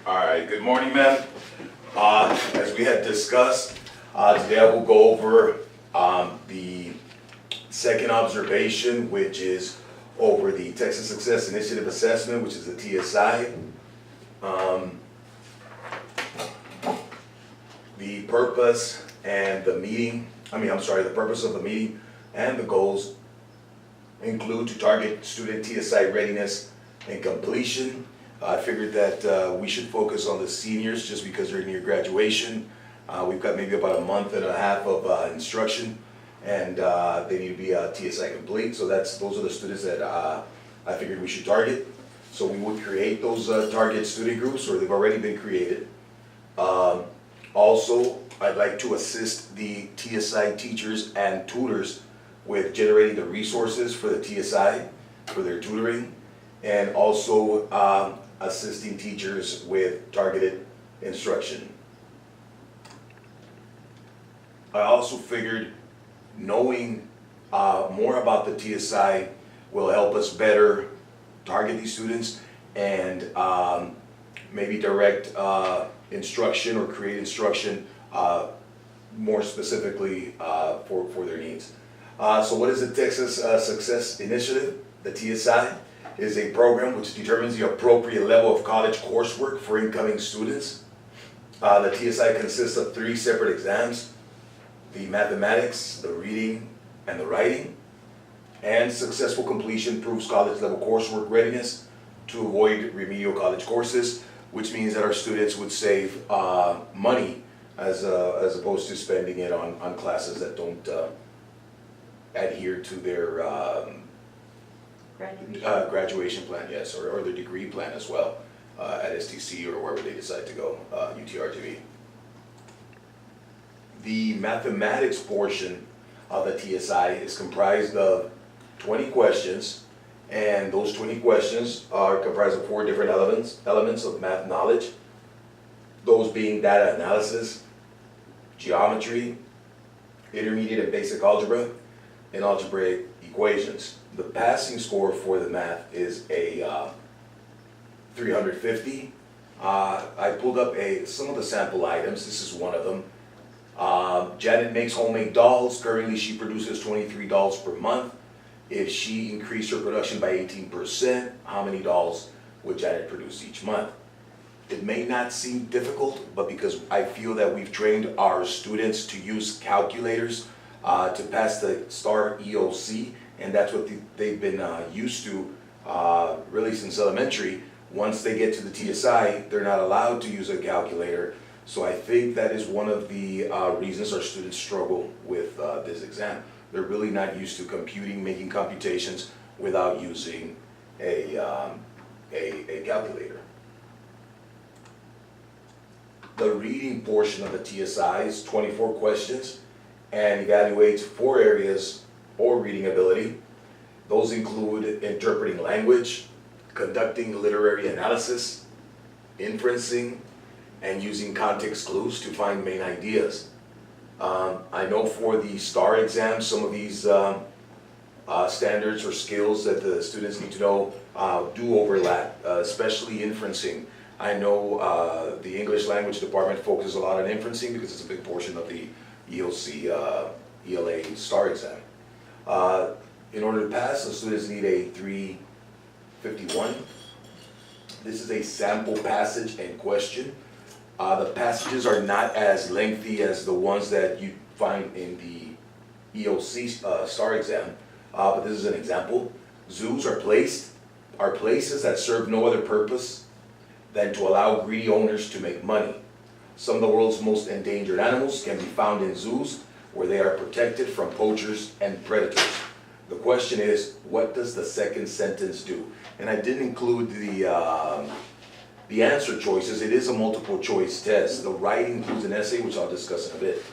All right, good morning, ma'am. As we had discussed, today I will go over the second observation, which is over the Texas Success Initiative Assessment, which is the TSI. The purpose and the meeting, the purpose of the meeting and the goals include to target student TSI readiness and completion. I figured that we should focus on the seniors just because they're near graduation. We've got maybe about a month and a half of instruction, and they need to be TSI complete. So those are the students that I figured we should target. So we would create those target student groups, or they've already been created. Also, I'd like to assist the TSI teachers and tutors with generating the resources for the TSI, for their tutoring, and also assisting teachers with targeted instruction. I also figured knowing more about the TSI will help us better target these students and maybe direct instruction or create instruction more specifically for their needs. So what is the Texas Success Initiative? The TSI is a program which determines the appropriate level of college coursework for incoming students. The TSI consists of 3 separate exams: the mathematics, the reading, and the writing. And successful completion proves college level coursework readiness to avoid remedial college courses, which means that our students would save money as opposed to spending it on classes that don't adhere to their graduation plan, yes, or their degree plan as well, at STC or wherever they decide to go, UTRGV. The mathematics portion of the TSI is comprised of 20 questions, and those 20 questions are comprised of 4 different elements of math knowledge, those being data analysis, geometry, intermediate and basic algebra, and algebraic equations. The passing score for the math is a 350. I pulled up some of the sample items. This is one of them. Janet makes homemade dolls. Currently she produces 23 dolls per month. If she increased her production by 18%, how many dolls would Janet produce each month? It may not seem difficult, but because I feel that we've trained our students to use calculators to pass the STAR EOC, and that's what they've been used to really since elementary. Once they get to the TSI, they're not allowed to use a calculator. So I think that is one of the reasons our students struggle with this exam. They're really not used to computing, making computations without using a calculator. The reading portion of the TSI is 24 questions and evaluates 4 areas or reading ability. Those include interpreting language, conducting literary analysis, inferencing, and using context clues to find main ideas. I know for the STAR exam, some of these standards or skills that the students need to know do overlap, especially inferencing. I know the English language department focuses a lot on inferencing because it's a big portion of the EOC, ELA STAR exam. In order to pass, the students need a 351. This is a sample passage and question. The passages are not as lengthy as the ones that you find in the EOC STAR exam, but this is an example. Zoos are places that serve no other purpose than to allow greedy owners to make money. Some of the world's most endangered animals can be found in zoos where they are protected from poachers and predators. The question is, what does the second sentence do? And I didn't include the answer choices. It is a multiple choice test. The writing includes an essay, which I'll discuss in a bit.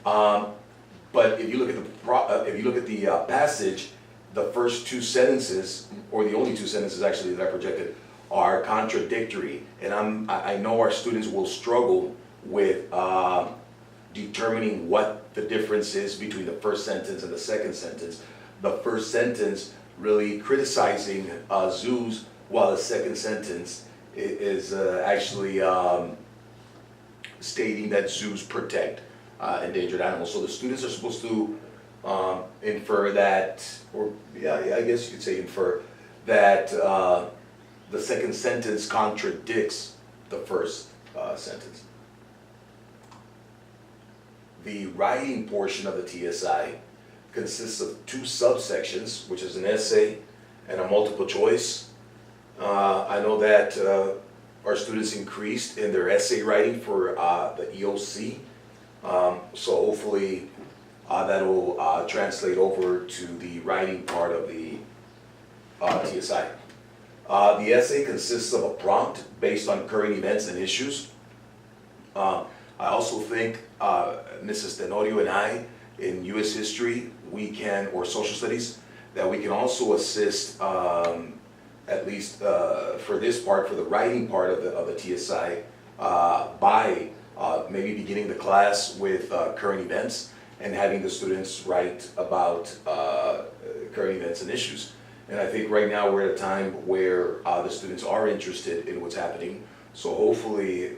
But if you look at the passage, the first 2 sentences, or the only 2 sentences actually that I projected, are contradictory. And I know our students will struggle with determining what the difference is between the first sentence and the second sentence. The first sentence really criticizing zoos, while the second sentence is actually stating that zoos protect endangered animals. So the students are supposed to infer that, or yeah, I guess you could say infer that the second sentence contradicts the first sentence. The writing portion of the TSI consists of two subsections, which is an essay and a multiple choice. I know that our students increased in their essay writing for the EOC, so hopefully that'll translate over to the writing part of the TSI. The essay consists of a prompt based on current events and issues. I also think Mrs. Tenorio and I, in U.S. history, we can, or social studies, that we can also assist, at least for this part, for the writing part of the TSI, by maybe beginning the class with current events and having the students write about current events and issues. And I think right now we're at a time where the students are interested in what's happening. So hopefully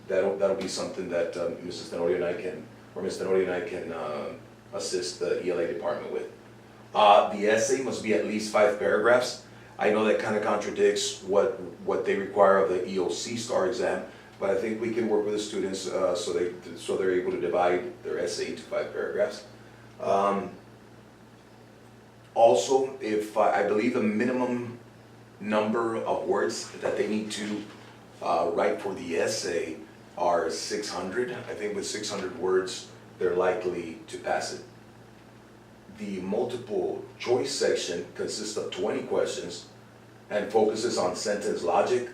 that'll be something that Mrs. Tenorio and I can, or Ms. Tenorio and I can assist the ELA department with. The essay must be at least 5 paragraphs. I know that kind of contradicts what they require of the EOC STAR exam, but I think we can work with the students so they're able to divide their essay into 5 paragraphs. Also, if I believe the minimum number of words that they need to write for the essay are 600. I think with 600 words, they're likely to pass it. The multiple choice section consists of 20 questions and focuses on sentence logic,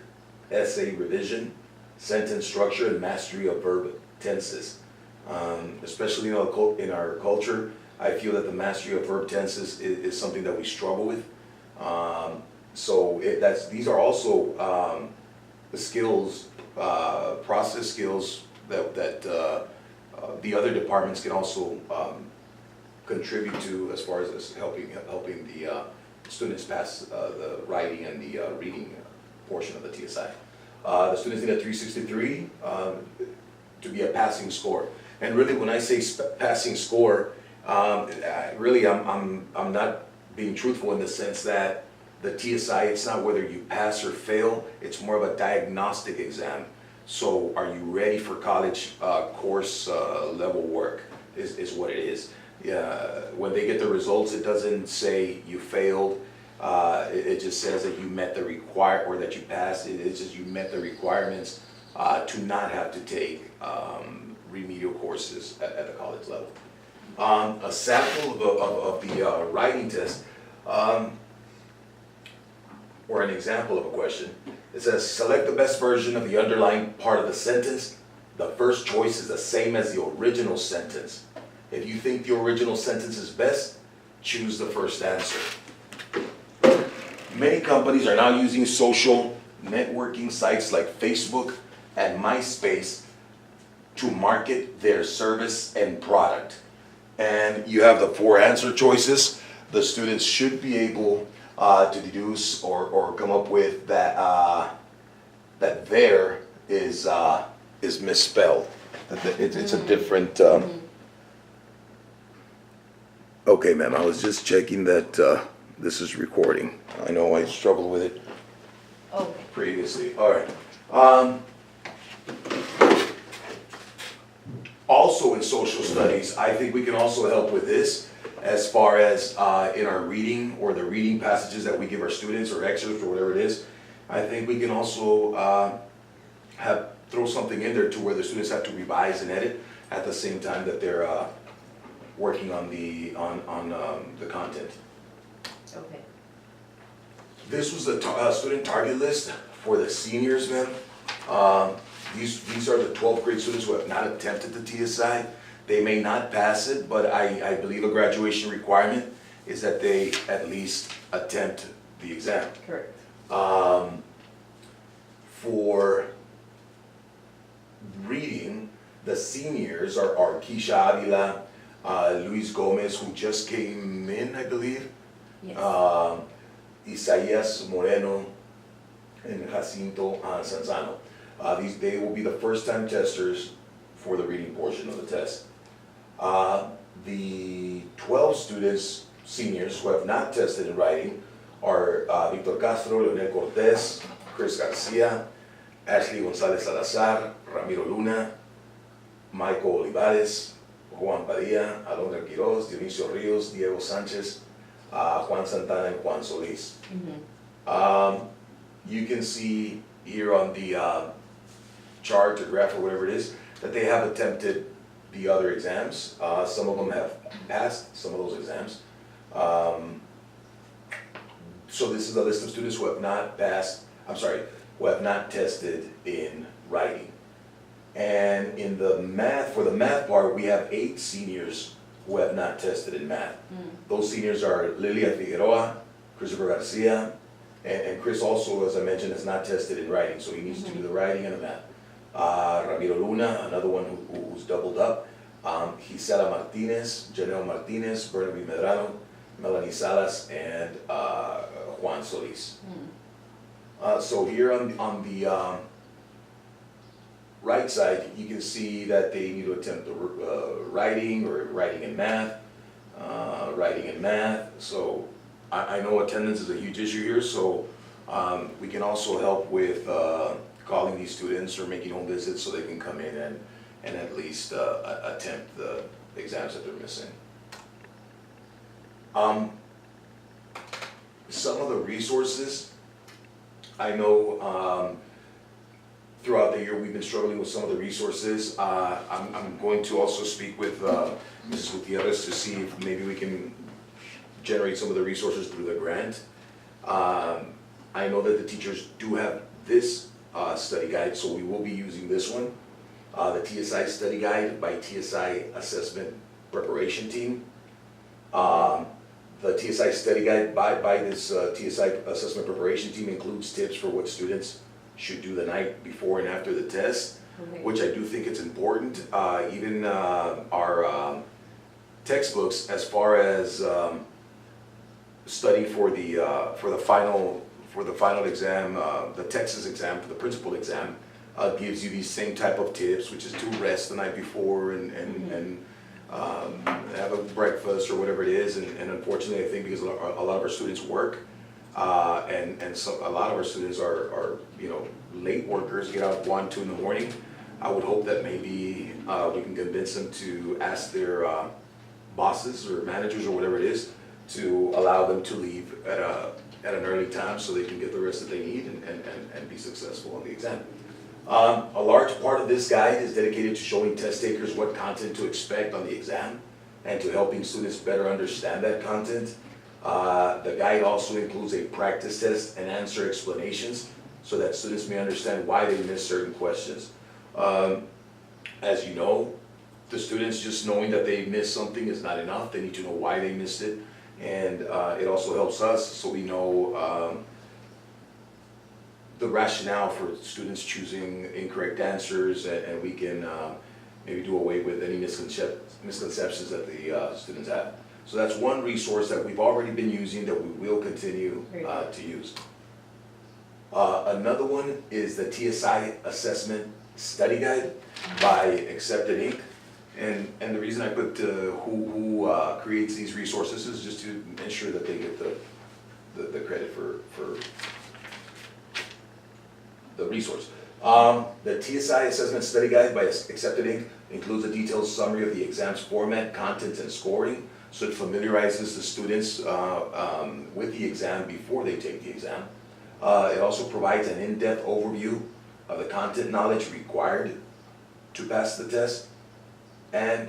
essay revision, sentence structure, and mastery of verb tenses. Especially in our culture, I feel that the mastery of verb tenses is something that we struggle with. These are also the skills, process skills that the other departments can also contribute to as far as helping the students pass the writing and the reading portion of the TSI. The students need a 363 to be a passing score. And really, when I say passing score, really I'm not being truthful in the sense that the TSI, it's not whether you pass or fail, it's more of a diagnostic exam. So are you ready for college course level work is what it is. When they get the results, it doesn't say you failed. It just says that you met the or that you passed. It's just you met the requirements to not have to take remedial courses at the college level. A sample of the writing test, or an example of a question. It says, select the best version of the underlying part of the sentence. The first choice is the same as the original sentence. If you think the original sentence is best, choose the first answer. Many companies are now using social networking sites like Facebook and MySpace to market their service and product. And you have the 4 answer choices. The students should be able to deduce or come up with that that there is misspelled. It's a different. Okay, ma'am. I was just checking that this is recording. I know I struggled with it previously. All right. Also in social studies, I think we can also help with this as far as in our reading or the reading passages that we give our students or excerpts or whatever it is. I think we can also throw something in there to where the students have to revise and edit at the same time that they're working on the content. Okay. This was the student target list for the seniors, ma'am. These are the 12th grade students who have not attempted the TSI. They may not pass it, but I believe a graduation requirement is that they at least attempt the exam. Correct. For reading, the seniors are Keisha Avila, Luis Gomez, who just came in, I believe. Yes. Isaias Moreno, and Jacinto Sanzano. They will be the first-time testers for the reading portion of the test. The 12 students, seniors, who have not tested in writing are Victor Castro, Leonel Cortez, Chris Garcia, Ashley Gonzalez Salazar, Ramiro Luna, Michael Olivares, Juan Padilla, Alondra Quiroz, Dionisio Rios, Diego Sanchez, Juan Santana, and Juan Solis. You can see here on the chart or graph or whatever it is that they have attempted the other exams. Some of them have passed some of those exams. So this is a list of students who have not who have not tested in writing. And in the math, for the math part, we have 8 seniors who have not tested in math. Those seniors are Lilia Figueroa, Christopher Garcia, and Chris also, as I mentioned, has not tested in writing, so he needs to do the writing and the math. Ramiro Luna, another one who's doubled up. Gisela Martinez, Janelle Martinez, Bernabe Medrano, Melanie Salas, and Juan Solis. So here on the right side, you can see that they need to attempt the writing or writing and math, So I know attendance is a huge issue here, so we can also help with calling these students or making home visits so they can come in and at least attempt the exams that they're missing. Some of the resources, I know throughout the year we've been struggling with some of the resources. I'm going to also speak with Mrs. Gutierrez to see if maybe we can generate some of the resources through the grant. I know that the teachers do have this study guide, so we will be using this one. The TSI study guide by TSI Assessment Preparation Team. The TSI study guide by this TSI Assessment Preparation Team includes tips for what students should do the night before and after the test, which I do think it's important. Even our textbooks, as far as study for the final exam, the Texas exam, for the principal exam, gives you these same type of tips, which is to rest the night before and have a breakfast or whatever it is. And unfortunately, I think because a lot of our students work, and so a lot of our students are late workers, get out 1, 2 in the morning. I would hope that maybe we can convince them to ask their bosses or managers or whatever it is to allow them to leave at an early time so they can get the rest that they need and be successful on the exam. A large part of this guide is dedicated to showing test takers what content to expect on the exam and to helping students better understand that content. The guide also includes a practice test and answer explanations so that students may understand why they missed certain questions. As you know, the students just knowing that they missed something is not enough. They need to know why they missed it. And it also helps us so we know the rationale for students choosing incorrect answers, and we can maybe do away with any misconceptions that the students have. So that's one resource that we've already been using that we will continue to use. Another one is the TSI Assessment Study Guide by Accepted Inc. And the reason I put who creates these resources is just to ensure that they get the credit for the resource. The TSI Assessment Study Guide by Accepted Inc. includes a detailed summary of the exam's format, content, and scoring, so it familiarizes the students with the exam before they take the exam. It also provides an in-depth overview of the content knowledge required to pass the test. And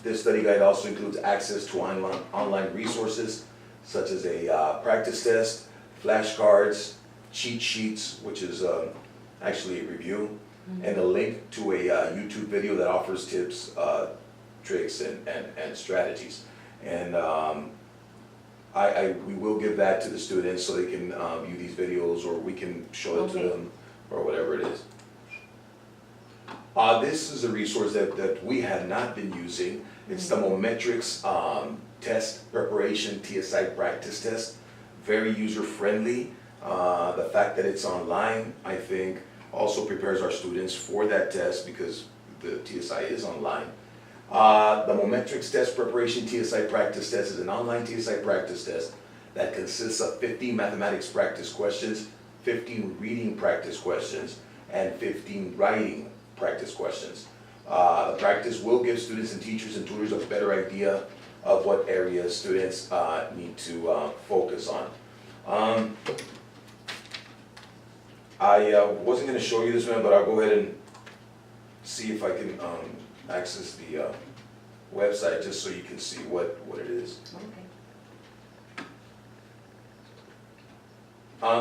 this study guide also includes access to online resources such as a practice test, flashcards, cheat sheets, which is actually a review, and a link to a YouTube video that offers tips, tricks, and strategies. And we will give that to the students so they can view these videos, or we can show it to them, or whatever it is. This is a resource that we have not been using. It's the Mometrics Test Preparation TSI Practice Test. Very user-friendly. The fact that it's online, I think, also prepares our students for that test because the TSI is online. The Momentrix test preparation TSI practice test is an online TSI practice test that consists of 15 mathematics practice questions, 15 reading practice questions, and 15 writing practice questions. The practice will give students and teachers and tutors a better idea of what areas students need to focus on. I wasn't going to show you this one, but I'll go ahead and see if I can access the website just so you can see what it is. Okay.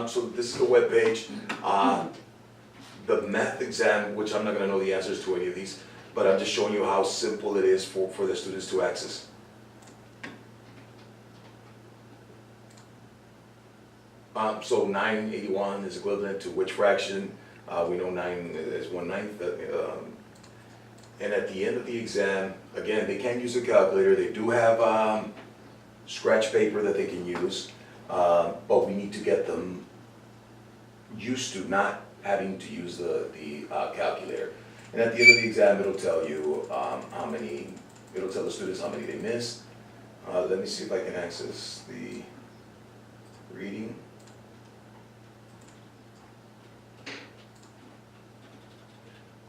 So this is the webpage. The math exam, which I'm not going to know the answers to any of these, but I'm just showing you how simple it is for the students to access. So 981 is equivalent to which fraction? We know 9 is 1/9. And at the end of the exam, again, they can use a calculator. They do have scratch paper that they can use, but we need to get them used to not having to use the calculator. And at the end of the exam, it'll tell you it'll tell the students how many they missed. Let me see if I can access the reading.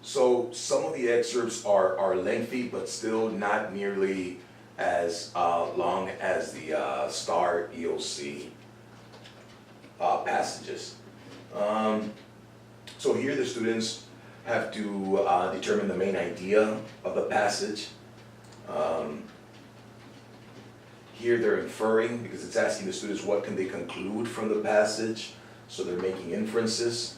So some of the excerpts are lengthy, but still not nearly as long as the STAR EOC passages. So here the students have to determine the main idea of the passage. Here they're inferring, because it's asking the students what can they conclude from the passage, so they're making inferences.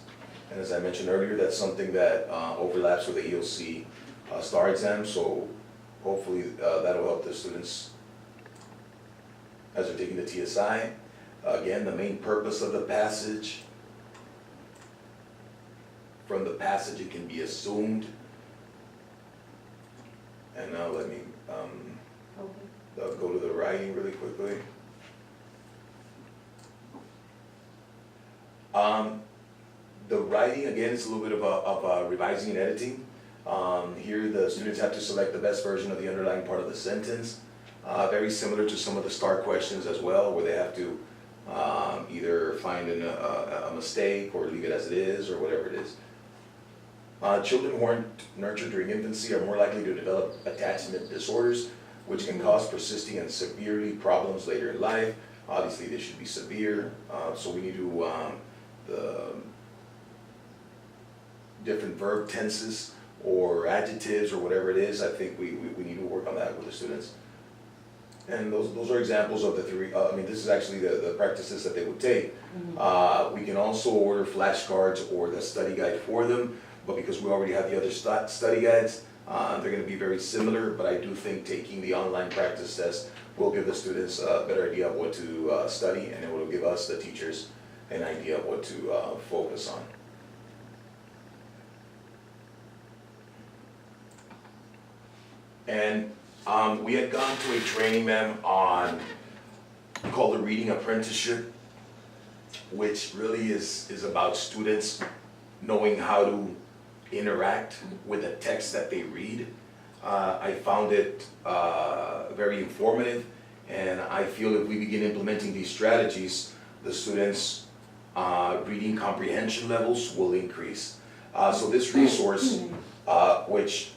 And as I mentioned earlier, that's something that overlaps with the EOC STAR exam, so hopefully that'll help the students as they're taking the TSI. Again, the main purpose of the passage. From the passage it can be assumed. And now let me go to the writing really quickly. The writing, again, is a little bit of revising and editing. Here the students have to select the best version of the underlying part of the sentence. Very similar to some of the STAR questions as well, where they have to either find a mistake or leave it as it is or whatever it is. Children who aren't nurtured during infancy are more likely to develop attachment disorders, which can cause persisting and severely problems later in life. Obviously, they should be severe, so we need to the different verb tenses or adjectives or whatever it is. I think we need to work on that with the students. And those are examples of the three. I mean, this is actually the practices that they would take. We can also order flashcards or the study guide for them, but because we already have the other study guides, they're going to be very similar. But I do think taking the online practice test will give the students a better idea of what to study, and it will give us, the teachers, an idea of what to focus on. And we had gone to a training, ma'am, called the Reading Apprenticeship, which really is about students knowing how to interact with the text that they read. I found it very informative, and I feel if we begin implementing these strategies, the students' reading comprehension levels will increase. So this resource, which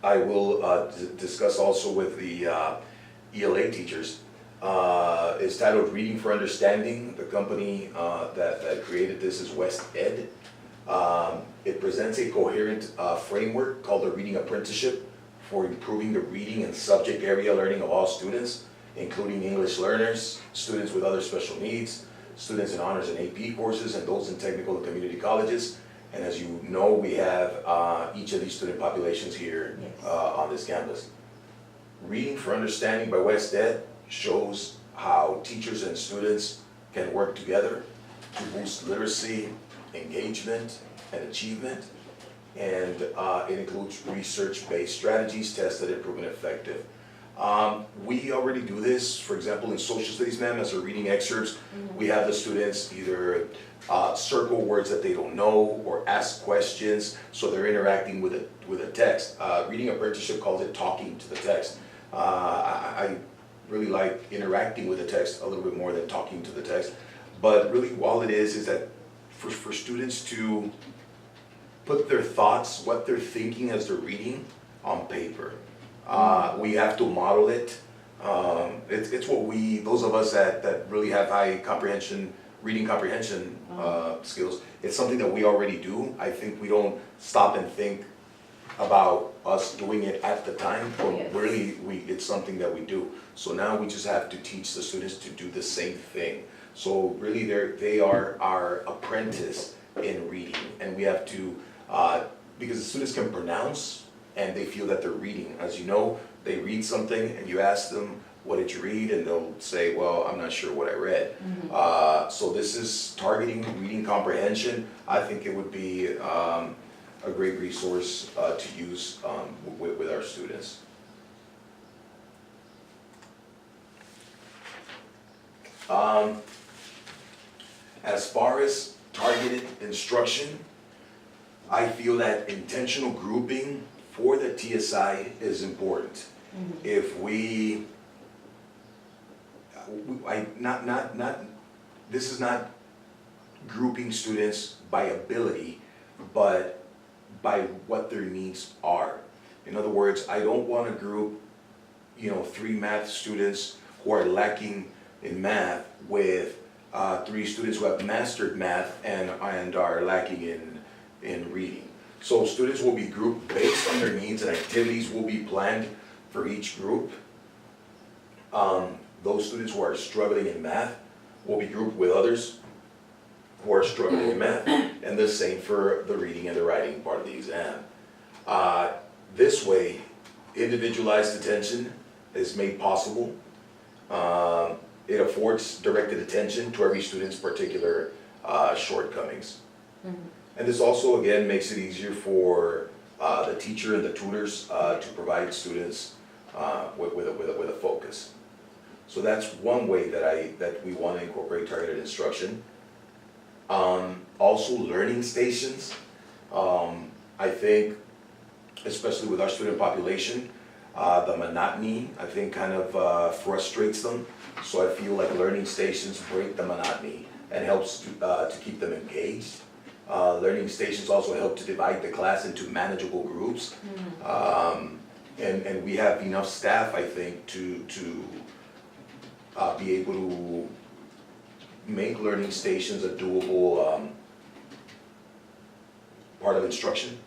I will discuss also with the ELA teachers, is titled Reading for Understanding. The company that created this is West Ed. It presents a coherent framework called the Reading Apprenticeship for improving the reading and subject area learning of all students, including English learners, students with other special needs, students in honors and AP courses, and those in technical and community colleges. And as you know, we have each of these student populations here on this campus. Reading for Understanding by West Ed shows how teachers and students can work together to boost literacy, engagement, and achievement. And it includes research-based strategies tested and proven effective. We already do this, for example, in social studies, ma'am, as we're reading excerpts, we have the students either circle words that they don't know or ask questions, so they're interacting with a text. Reading apprenticeship calls it talking to the text. I really like interacting with the text a little bit more than talking to the text, but really all it is that for students to put their thoughts, what they're thinking as they're reading, on paper. We have to model it. It's what those of us that really have high comprehension, reading comprehension skills, it's something that we already do. I think we don't stop and think about us doing it at the time, but Yes. really it's something that we do. So now we just have to teach the students to do the same thing. So really they are our apprentice in reading, and we have to, because the students can pronounce and they feel that they're reading. As you know, they read something and you ask them, what did you read? And they'll say, well, I'm not sure what I read. So this is targeting reading comprehension. I think it would be a great resource to use with our students. As far as targeted instruction, I feel that intentional grouping for the TSI is important. If this is not grouping students by ability, but by what their needs are. In other words, I don't want to group, 3 math students who are lacking in math with 3 students who have mastered math and are lacking in reading. So students will be grouped based on their needs, and activities will be planned for each group. Those students who are struggling in math will be grouped with others who are struggling in math, and the same for the reading and the writing part of the exam. This way, individualized attention is made possible. It affords directed attention to every student's particular shortcomings. And this also, again, makes it easier for the teacher and the tutors to provide students with a focus. So that's one way that we want to incorporate targeted instruction. Also, learning stations. I think, especially with our student population, the monotony, I think, kind of frustrates them. So I feel like learning stations break the monotony and helps to keep them engaged. Learning stations also help to divide the class into manageable groups. And we have enough staff, I think, to be able to make learning stations a doable part of instruction.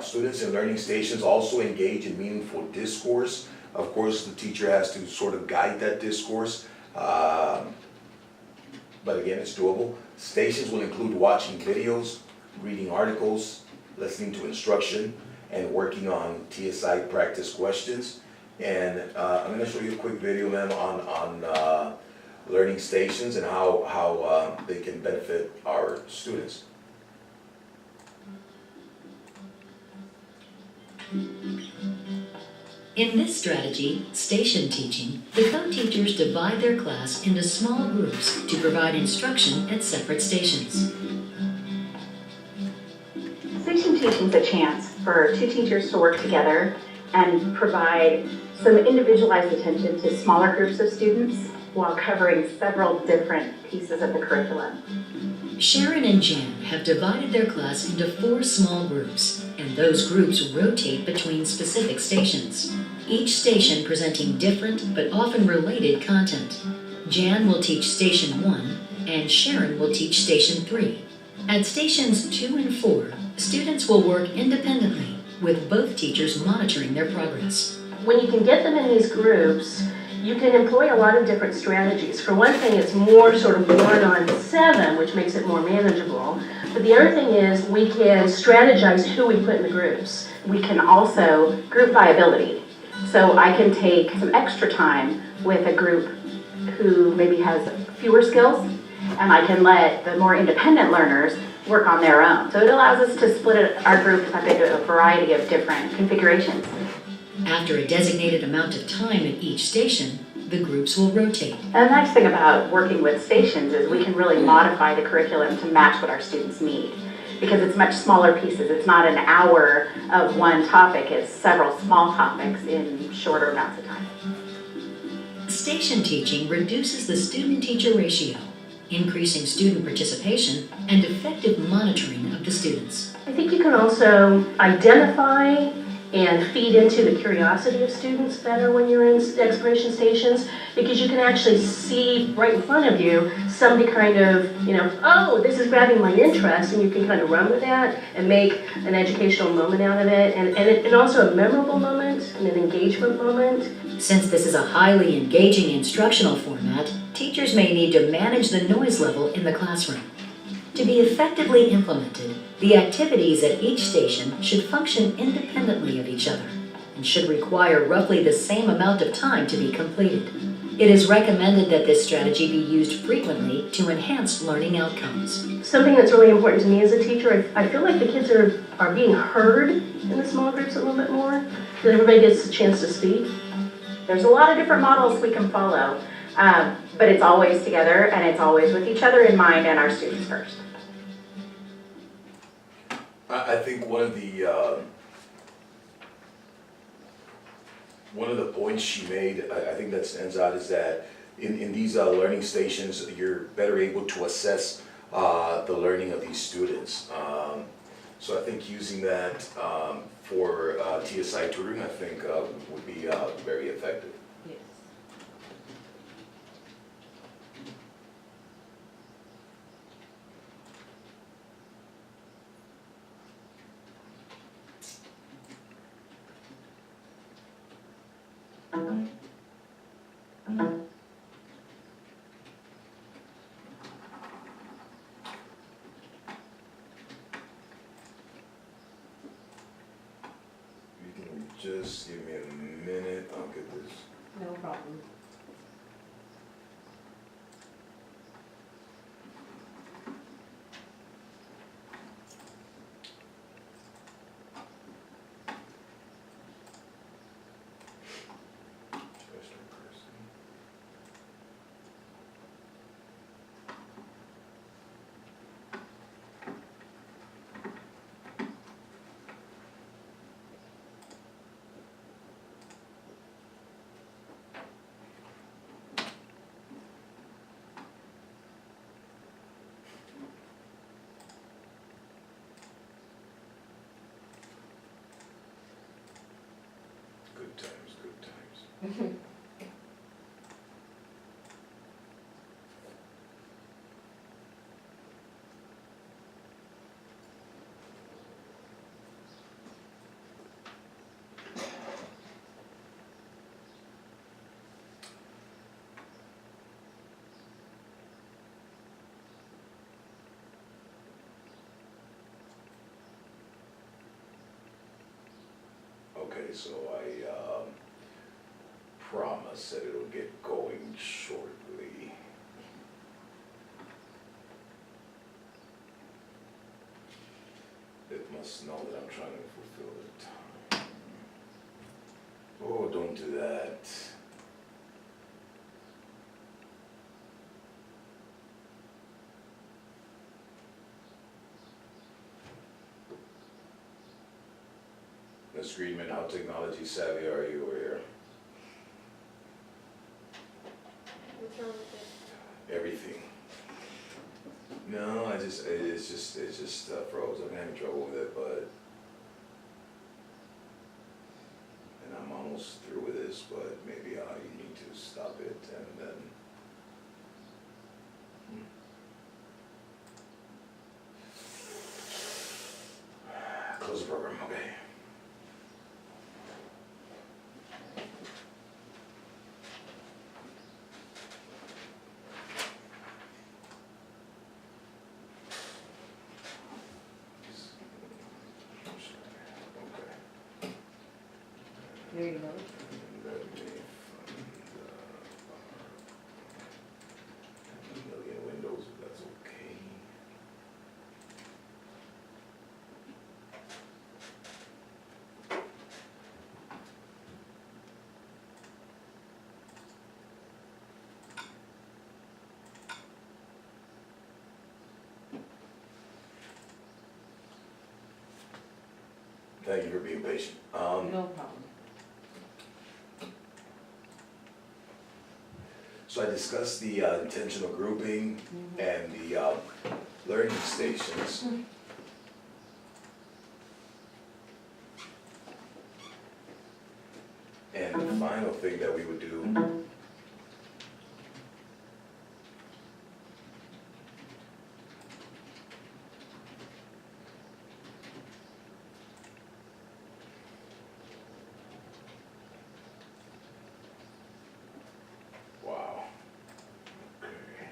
Students in learning stations also engage in meaningful discourse. Of course, the teacher has to sort of guide that discourse, but again, it's doable. Stations will include watching videos, reading articles, listening to instruction, and working on TSI practice questions. And I'm going to show you a quick video, ma'am, on learning stations and how they can benefit our students. In this strategy, station teaching, the co-teachers divide their class into small groups to provide instruction at separate stations. Station teaching is a chance for 2 teachers to work together and provide some individualized attention to smaller groups of students while covering several different pieces of the curriculum. Sharon and Jan have divided their class into 4 small groups, and those groups rotate between specific stations, each station presenting different but often related content. Jan will teach Station 1, and Sharon will teach Station 3. At Stations 2 and 4, students will work independently, with both teachers monitoring their progress. When you can get them in these groups, you can employ a lot of different strategies. For one thing, it's more sort of 1 on 7, which makes it more manageable. But the other thing is we can strategize who we put in the groups. We can also group by ability. So I can take some extra time with a group who maybe has fewer skills, and I can let the more independent learners work on their own. So it allows us to split our group up into a variety of different configurations. After a designated amount of time at each station, the groups will rotate. And the nice thing about working with stations is we can really modify the curriculum to match what our students need, because it's much smaller pieces. It's not an hour of one topic, it's several small topics in shorter amounts of time. Station teaching reduces the student-teacher ratio, increasing student participation and effective monitoring of the students. I think you can also identify and feed into the curiosity of students better when you're in exploration stations, because you can actually see right in front of you somebody kind of, oh, this is grabbing my interest, and you can kind of run with that and make an educational moment out of it, and also a memorable moment and an engagement moment. Since this is a highly engaging instructional format, teachers may need to manage the noise level in the classroom. To be effectively implemented, the activities at each station should function independently of each other and should require roughly the same amount of time to be completed. It is recommended that this strategy be used frequently to enhance learning outcomes. Something that's really important to me as a teacher, I feel like the kids are being heard in the small groups a little bit more, that everybody gets a chance to speak. There's a lot of different models we can follow, but it's always together and it's always with each other in mind and our students first. I think one of the points she made, I think that stands out, is that in these learning stations, you're better able to assess the learning of these students. So I think using that for TSI tutoring, I think would be very effective. Yes. You can just give me a minute, I'll get this. No problem. Chester Person. Good times, good times. Okay, so I promise that it'll get going shortly. It must know that I'm trying to fulfill the time. Oh, don't do that. Ms. Friedman, how technology savvy are you over here? What's wrong with it? Everything. No, it's just froze. I'm having trouble with it, and I'm almost through with this, but maybe you need to stop it and then. Close the program, okay. There you go. Let me fund a million windows, if that's okay. Thank you for being patient. No problem. So I discussed the intentional grouping and the learning stations. And the final thing that we would do wow. Okay.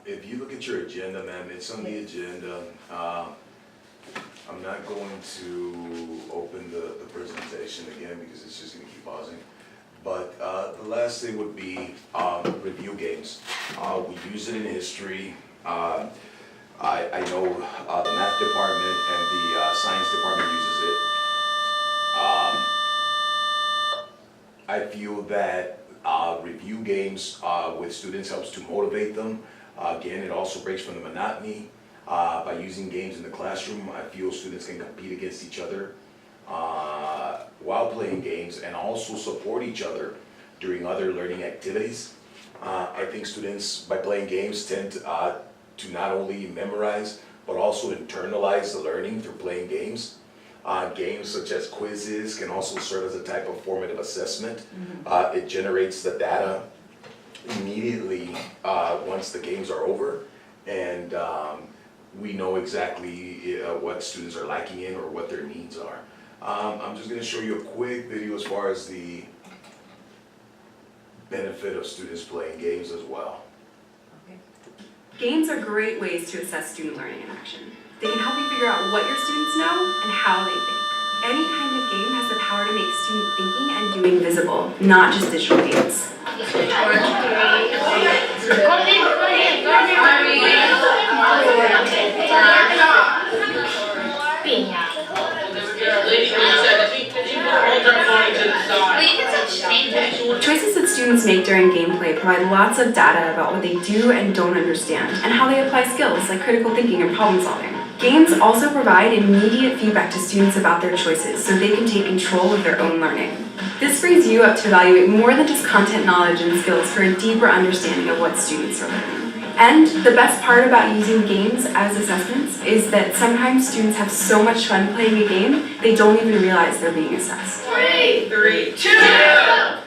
If you look at your agenda, ma'am, it's on the agenda. I'm not going to open the presentation again because it's just gonna keep pausing. But the last thing would be review games. We use it in history. I know the math department and the science department uses it. I feel that review games with students helps to motivate them. Again, it also breaks from the monotony. By using games in the classroom, I feel students can compete against each other while playing games and also support each other during other learning activities. I think students, by playing games, tend to not only memorize, but also internalize the learning through playing games. Games such as quizzes can also serve as a type of formative assessment. It generates the data immediately once the games are over, and we know exactly what students are lacking in or what their needs are. I'm just gonna show you a quick video as far as the benefit of students playing games as well. Games are great ways to assess student learning in action. They can help you figure out what your students know and how they think. Any kind of game has the power to make student thinking and doing visible, not just digital games. Choices that students make during gameplay provide lots of data about what they do and don't understand, and how they apply skills like critical thinking and problem solving. Games also provide immediate feedback to students about their choices so they can take control of their own learning. This frees you up to evaluate more than just content knowledge and skills for a deeper understanding of what students are learning. And the best part about using games as assessments is that sometimes students have so much fun playing a game, they don't even realize they're being assessed. 3, 2,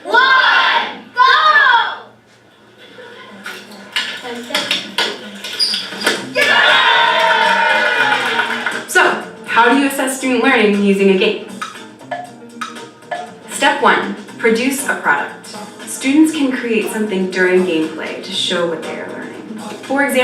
1, go! So, how do you assess student learning using a game? Step 1, produce a product. Students can create something during gameplay to show what they are learning. For example,